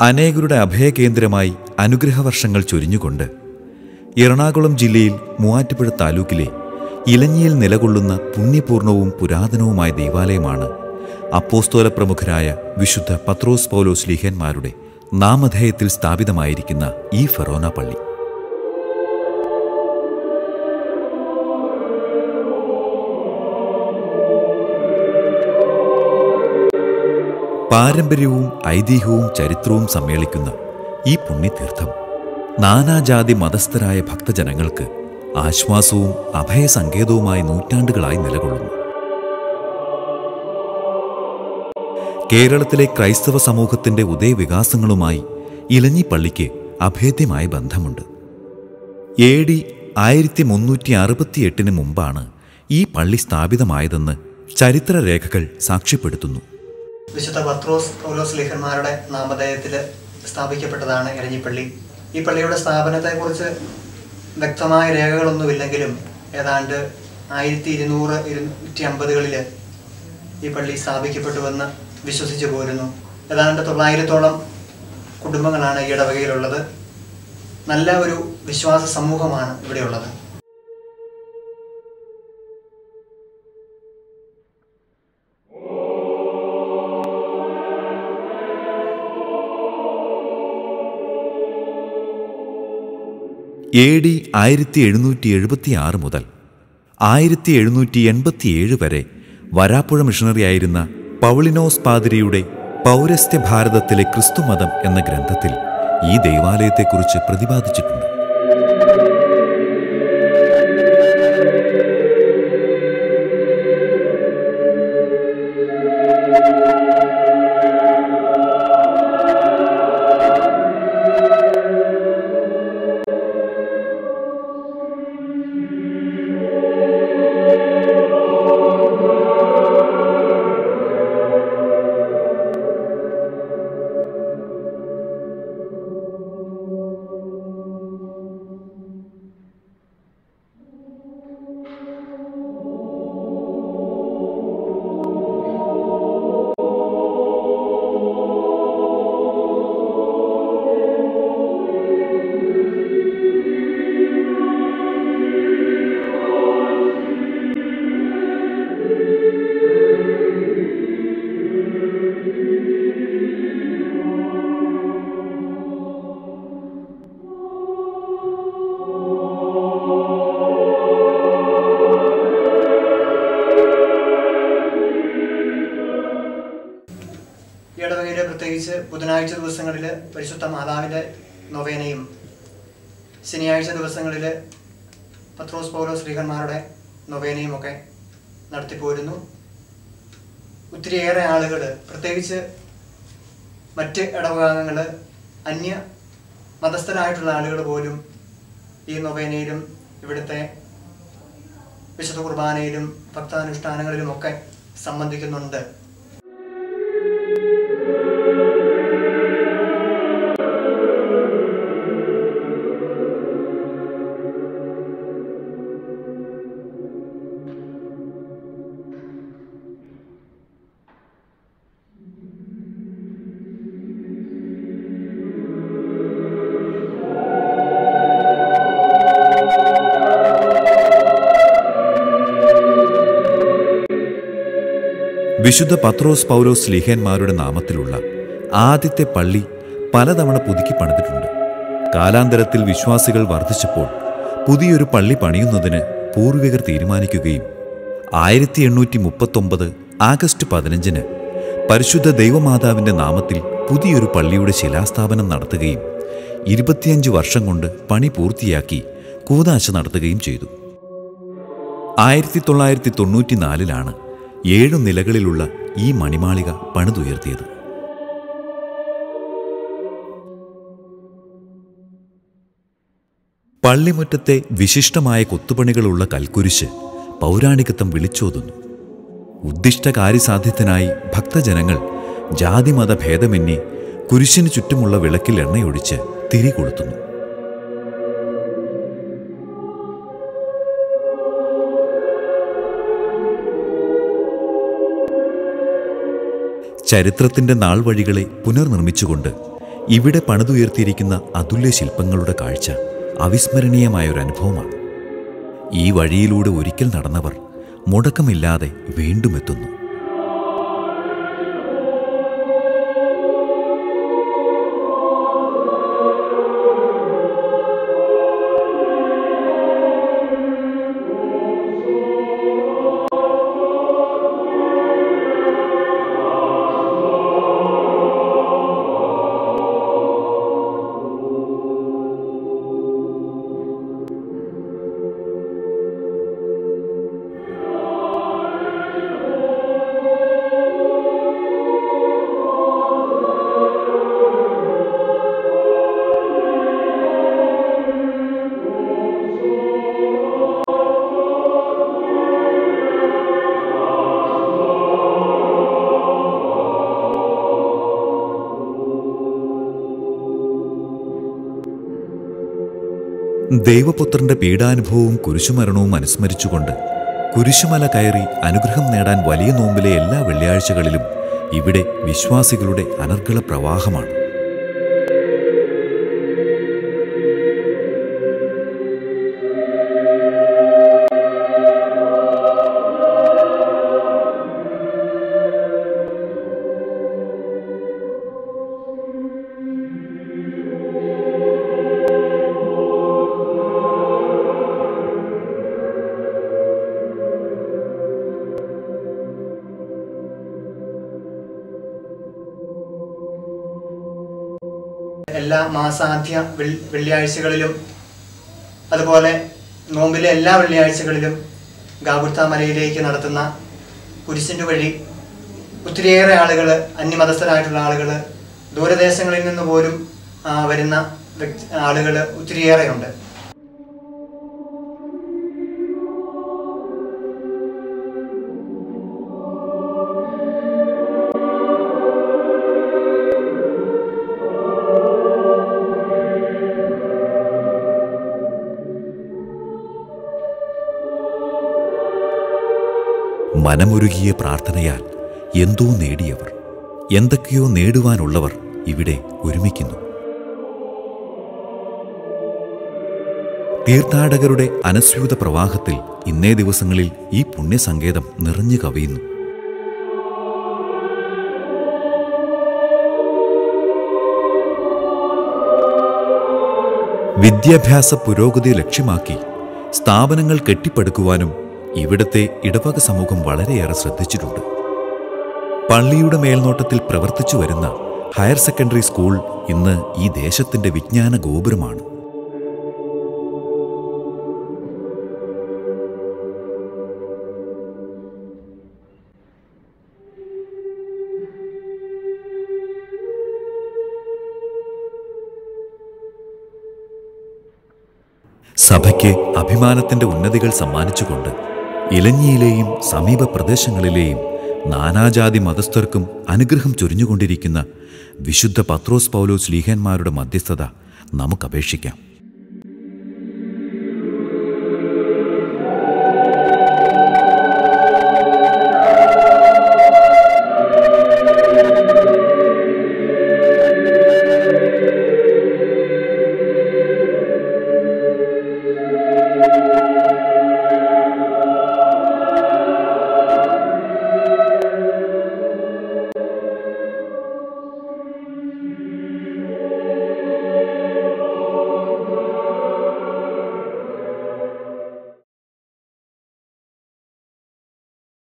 അനേകരുടെ അഭയകേന്ദ്രമായി അനുഗ്രഹവർഷങ്ങൾ ചൊരിഞ്ഞുകൊണ്ട് എറണാകുളം ജില്ലയിൽ മൂവാറ്റുപുഴ താലൂക്കിലെ ഇലഞ്ഞിയിൽ നിലകൊള്ളുന്ന പുണ്യപൂർണവും പുരാതനവുമായ ദേവാലയമാണ് അപ്പോസ്തോല പ്രമുഖരായ വിശുദ്ധ പത്രോസ് പൗലോസ് ശ്ലീഹന്മാരുടെ നാമധേയത്തിൽ സ്ഥാപിതമായിരിക്കുന്ന ഈ ഫെറോന പള്ളി. പാരമ്പര്യവും ഐതിഹ്യവും ചരിത്രവും സമ്മേളിക്കുന്ന ഈ പുണ്യതീർത്ഥം നാനാജാതി മതസ്ഥരായ ഭക്തജനങ്ങൾക്ക് ആശ്വാസവും അഭയസങ്കേതവുമായി നൂറ്റാണ്ടുകളായി നിലകൊള്ളുന്നു. കേരളത്തിലെ ക്രൈസ്തവ സമൂഹത്തിന്റെ ഉദയവികാസങ്ങളുമായി ഇലഞ്ഞി പള്ളിക്ക് അഭേദ്യമായ ബന്ധമുണ്ട്. AD 1368 മുമ്പാണ് ഈ പള്ളി സ്ഥാപിതമായതെന്ന് ചരിത്രരേഖകൾ സാക്ഷ്യപ്പെടുത്തുന്നു. വിശുദ്ധ പത്രോസ് പൗലോസ് ശ്ലീഹന്മാരുടെ നാമധേയത്തിൽ സ്ഥാപിക്കപ്പെട്ടതാണ് ഇലഞ്ഞിപ്പള്ളി. ഈ പള്ളിയുടെ സ്ഥാപനത്തെക്കുറിച്ച് വ്യക്തമായ രേഖകളൊന്നുമില്ലെങ്കിലും ഏതാണ്ട് 1200-250കളിൽ ഈ പള്ളി സ്ഥാപിക്കപ്പെട്ടുവെന്ന് വിശ്വസിച്ചു പോരുന്നു. ഏതാണ്ട് 900ഓളം കുടുംബങ്ങളാണ് ഈ ഇടവകയിലുള്ളത്. നല്ല ഒരു വിശ്വാസ സമൂഹമാണ് ഇവിടെയുള്ളത്. AD 1776 മുതൽ 1787 വരെ വരാപ്പുഴ മിഷണറിയായിരുന്ന പൗളിനോസ് പാതിരിയുടെ പൗരസ്ത്യ ഭാരതത്തിലെ ക്രിസ്തുമതം എന്ന ഗ്രന്ഥത്തിൽ ഈ ദൈവാലയത്തെക്കുറിച്ച് പ്രതിപാദിച്ചിട്ടുണ്ട്. ഇടവകയിലെ പ്രത്യേകിച്ച് ബുധനാഴ്ച ദിവസങ്ങളിൽ പരിശുദ്ധ മാതാവിൻ്റെ നൊവേനയും ശനിയാഴ്ച ദിവസങ്ങളിൽ പത്രോസ് പൗലോസ് ശ്ലീഹന്മാരുടെ നൊവേനയും ഒക്കെ നടത്തിപ്പോരുന്നു. ഒത്തിരിയേറെ ആളുകൾ, പ്രത്യേകിച്ച് മറ്റ് ഇടവകാംഗങ്ങൾ, അന്യ മതസ്ഥരായിട്ടുള്ള ആളുകൾ പോലും ഈ നൊവേനയിലും ഇവിടുത്തെ വിശുദ്ധ കുർബാനയിലും ഭക്താനുഷ്ഠാനങ്ങളിലുമൊക്കെ സംബന്ധിക്കുന്നുണ്ട്. വിശുദ്ധ പത്രോസ് പൗലോസ് ശ്ലീഹന്മാരുടെ നാമത്തിലുള്ള ആദ്യത്തെ പള്ളി പലതവണ പുതുക്കി പണിതിട്ടുണ്ട്. കാലാന്തരത്തിൽ വിശ്വാസികൾ വർദ്ധിച്ചപ്പോൾ പുതിയൊരു പള്ളി പണിയുന്നതിന് പൂർവികർ തീരുമാനിക്കുകയും 1839 ആഗസ്റ്റ് 15 പരിശുദ്ധ ദൈവമാതാവിൻ്റെ നാമത്തിൽ പുതിയൊരു പള്ളിയുടെ ശിലാസ്ഥാപനം നടത്തുകയും 25 വർഷം കൊണ്ട് പണി പൂർത്തിയാക്കി കൂദാശ നടത്തുകയും ചെയ്തു. 1994 7 നിലകളിലുള്ള ഈ മണിമാളിക പണിതുയർത്തിയത്. പള്ളിമുറ്റത്തെ വിശിഷ്ടമായ കൊത്തുപണികളുള്ള കൽക്കുരിശ് പൗരാണികത്വം വിളിച്ചോതുന്നു. ഉദ്ദിഷ്ട കാര്യസാധ്യത്തിനായി ഭക്തജനങ്ങൾ ജാതിമത ഭേദമന്യേ കുരിശിനു ചുറ്റുമുള്ള വിളക്കിൽ എണ്ണയൊഴിച്ച് തിരി കൊളുത്തുന്നു. ചരിത്രത്തിൻ്റെ നാൾവഴികളെ പുനർനിർമ്മിച്ചുകൊണ്ട് ഇവിടെ പണിതുയർത്തിയിരിക്കുന്ന അതുല്യ ശില്പങ്ങളുടെ കാഴ്ച അവിസ്മരണീയമായൊരനുഭവമാണ്. ഈ വഴിയിലൂടെ ഒരിക്കൽ നടന്നവർ മുടക്കമില്ലാതെ വീണ്ടും എത്തുന്നു. ദൈവപുത്രന്റെ പീഡാനുഭവവും കുരിശുമരണവും അനുസ്മരിച്ചുകൊണ്ട് കുരിശുമല കയറി അനുഗ്രഹം നേടാൻ വലിയ നോമ്പിലെ എല്ലാ വെള്ളിയാഴ്ചകളിലും ഇവിടെ വിശ്വാസികളുടെ അനർഗള പ്രവാഹമാണ്. എല്ലാ മാസാന്ത്യ വെള്ളിയാഴ്ചകളിലും അതുപോലെ നോമ്പിലെ എല്ലാ വെള്ളിയാഴ്ചകളിലും ഗാഗുൽത്ത മലയിലേക്ക് നടത്തുന്ന കുരിശിൻ്റെ വഴി ഒത്തിരിയേറെ ആളുകൾ, അന്യമതസ്ഥരായിട്ടുള്ള ആളുകൾ, ദൂരദേശങ്ങളിൽ നിന്ന് പോലും വരുന്ന ആളുകൾ ഒത്തിരിയേറെയുണ്ട്. മനമൊരുകിയ പ്രാർത്ഥനയാൽ എന്തോ നേടിയവർ, എന്തൊക്കെയോ നേടുവാനുള്ളവർ ഇവിടെ ഒരുമിക്കുന്നു. തീർത്ഥാടകരുടെ അനസ്യൂത പ്രവാഹത്തിൽ ഇന്നേ ദിവസങ്ങളിൽ ഈ പുണ്യസങ്കേതം നിറഞ്ഞു കവിയുന്നു. വിദ്യാഭ്യാസ പുരോഗതി ലക്ഷ്യമാക്കി സ്ഥാപനങ്ങൾ കെട്ടിപ്പടുക്കുവാനും ഇവിടുത്തെ ഇടവക സമൂഹം വളരെയേറെ ശ്രദ്ധിച്ചിട്ടുണ്ട്. പള്ളിയുടെ മേൽനോട്ടത്തിൽ പ്രവർത്തിച്ചു വരുന്ന ഹയർ സെക്കൻഡറി സ്കൂൾ ഇന്ന് ഈ ദേശത്തിന്റെ വിജ്ഞാന ഗോപുരമാണ്. സഭയ്ക്ക് അഭിമാനത്തിന്റെ ഉന്നതികൾ സമ്മാനിച്ചുകൊണ്ട് ഇലഞ്ഞിയിലെയും സമീപ പ്രദേശങ്ങളിലെയും നാനാജാതി മതസ്ഥർക്കും അനുഗ്രഹം ചൊരിഞ്ഞുകൊണ്ടിരിക്കുന്ന വിശുദ്ധ പത്രോസ് പൗലോസ് ശ്ലീഹന്മാരുടെ മധ്യസ്ഥത നമുക്കപേക്ഷിക്കാം.